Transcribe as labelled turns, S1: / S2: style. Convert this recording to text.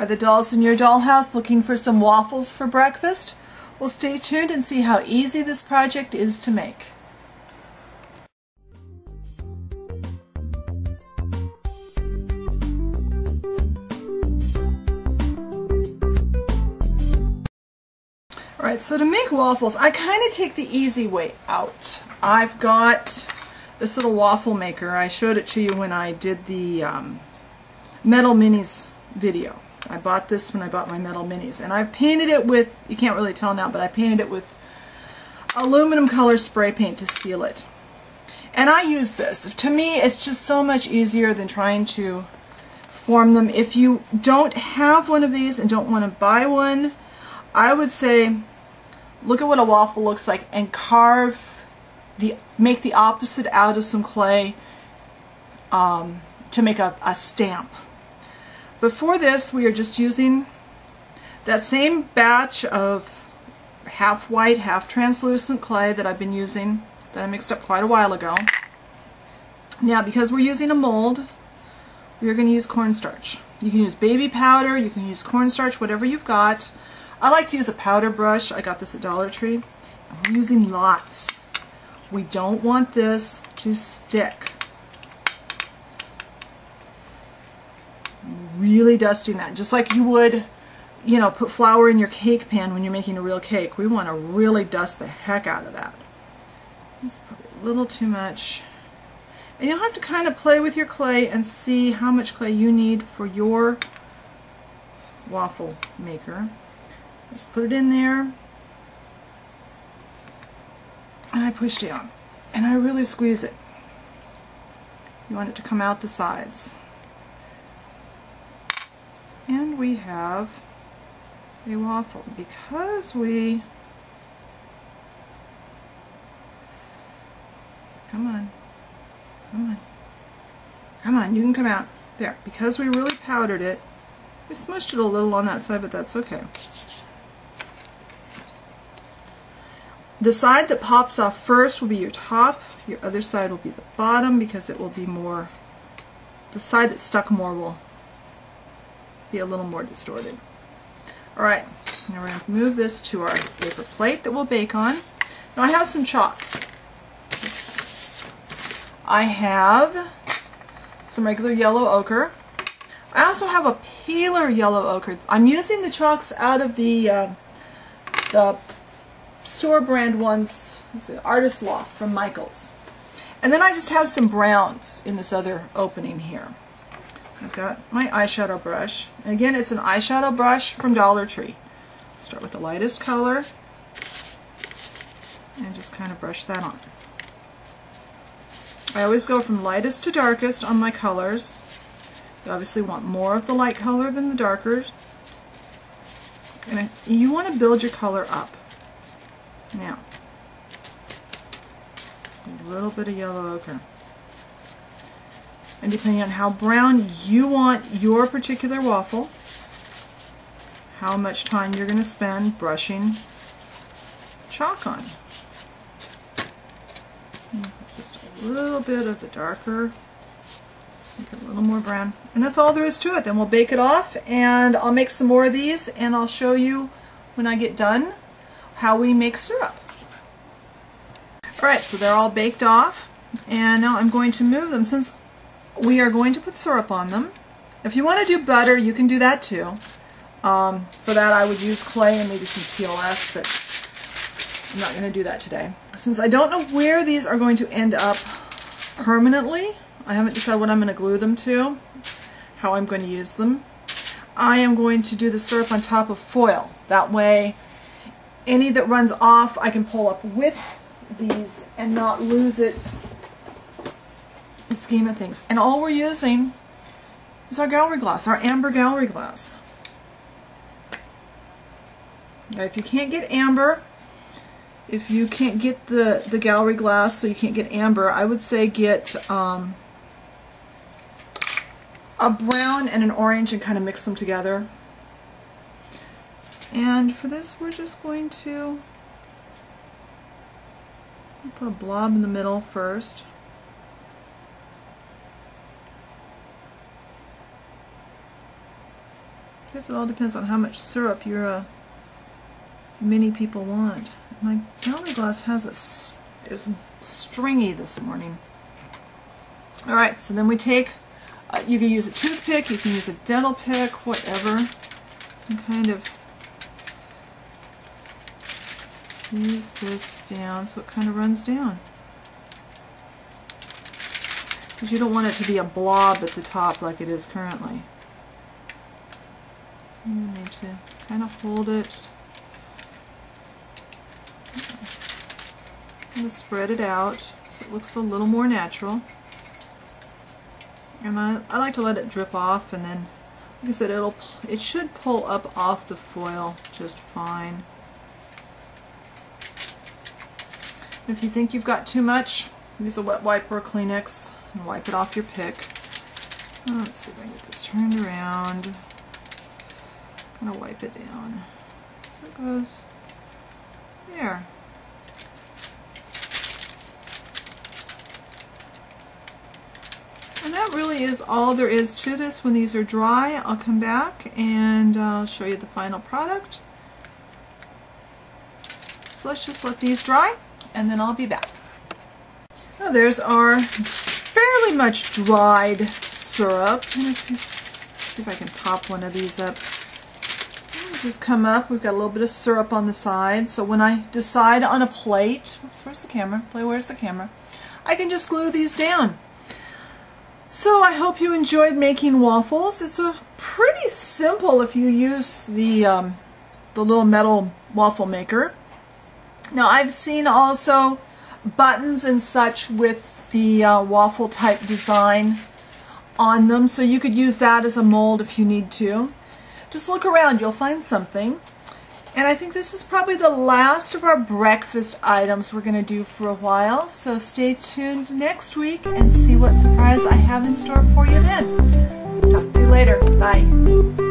S1: Are the dolls in your dollhouse looking for some waffles for breakfast? Well, stay tuned and see how easy this project is to make. Alright, so to make waffles, I kind of take the easy way out. I've got this little waffle maker. I showed it to you when I did the Metal Minis video. I bought this when I bought my Metal Minis, and I painted it with, you can't really tell now, but I painted it with aluminum color spray paint to seal it. And I use this. To me, it's just so much easier than trying to form them. If you don't have one of these and don't want to buy one, I would say look at what a waffle looks like and make the opposite out of some clay to make a stamp. But for this, we are just using that same batch of half white, half translucent clay that I've been using, that I mixed up quite a while ago. Now, because we're using a mold, we are going to use cornstarch. You can use baby powder, you can use cornstarch, whatever you've got. I like to use a powder brush. I got this at Dollar Tree. And we're using lots. We don't want this to stick. Really dusting that, just like you would, you know, put flour in your cake pan when you're making a real cake. We want to really dust the heck out of that. That's probably a little too much. And you'll have to kind of play with your clay and see how much clay you need for your waffle maker. Just put it in there, and I push down, and I really squeeze it. You want it to come out the sides. And we have a waffle. Because we, come on, come on, come on, you can come out. There, because we really powdered it, we smushed it a little on that side, but that's okay. The side that pops off first will be your top, your other side will be the bottom, because it will be more, the side that's stuck more will be a little more distorted. Alright, now we're going to move this to our paper plate that we'll bake on. Now I have some chalks. Oops. I have some regular yellow ochre. I also have a paler yellow ochre. I'm using the chalks out of the store brand ones, Artist Loft from Michaels. And then I just have some browns in this other opening here. I've got my eyeshadow brush. And again, it's an eyeshadow brush from Dollar Tree. Start with the lightest color and just kind of brush that on. I always go from lightest to darkest on my colors. You obviously want more of the light color than the darker. And you want to build your color up. Now, a little bit of yellow ochre. And depending on how brown you want your particular waffle, how much time you're going to spend brushing chalk on. Just a little bit of the darker, make it a little more brown. And that's all there is to it. Then we'll bake it off, and I'll make some more of these, and I'll show you when I get done how we make syrup. Alright, so they're all baked off, and now I'm going to move them since we are going to put syrup on them. If you want to do butter, you can do that too. For that I would use clay and maybe some TLS, but I'm not going to do that today. Since I don't know where these are going to end up permanently, I haven't decided what I'm going to glue them to, how I'm going to use them. I am going to do the syrup on top of foil. That way any that runs off I can pull up with these and not lose it in the scheme of things. And all we're using is our gallery glass, our amber gallery glass. Now, if you can't get amber, if you can't get the gallery glass, so you can't get amber, I would say get a brown and an orange and kind of mix them together. And for this, we're just going to put a blob in the middle first. I guess it all depends on how much syrup your mini people want. My gallon glass is stringy this morning. All right, so then we take, you can use a toothpick, you can use a dental pick, whatever, and kind of tease this down so it kind of runs down. Because you don't want it to be a blob at the top like it is currently. You need to kind of hold it. I'm going to spread it out so it looks a little more natural. And I like to let it drip off, and then, like I said, it should pull up off the foil just fine. If you think you've got too much, use a wet wipe or a Kleenex and wipe it off your pick. Let's see if I can get this turned around. I'm going to wipe it down. So it goes there. And that really is all there is to this. When these are dry, I'll come back and I'll show you the final product. So let's just let these dry, and then I'll be back. Now there's our fairly much dried syrup. See if I can pop one of these up. Just come up. We've got a little bit of syrup on the side. So when I decide on a plate, oops, where's the camera? Where's the camera? I can just glue these down. So I hope you enjoyed making waffles. It's a pretty simple if you use the little metal waffle maker. Now I've seen also buttons and such with the waffle type design on them, so you could use that as a mold if you need to. Just look around, you'll find something. And I think this is probably the last of our breakfast items we're going to do for a while, so stay tuned next week and see what surprise I have in store for you then. Talk to you later. Bye.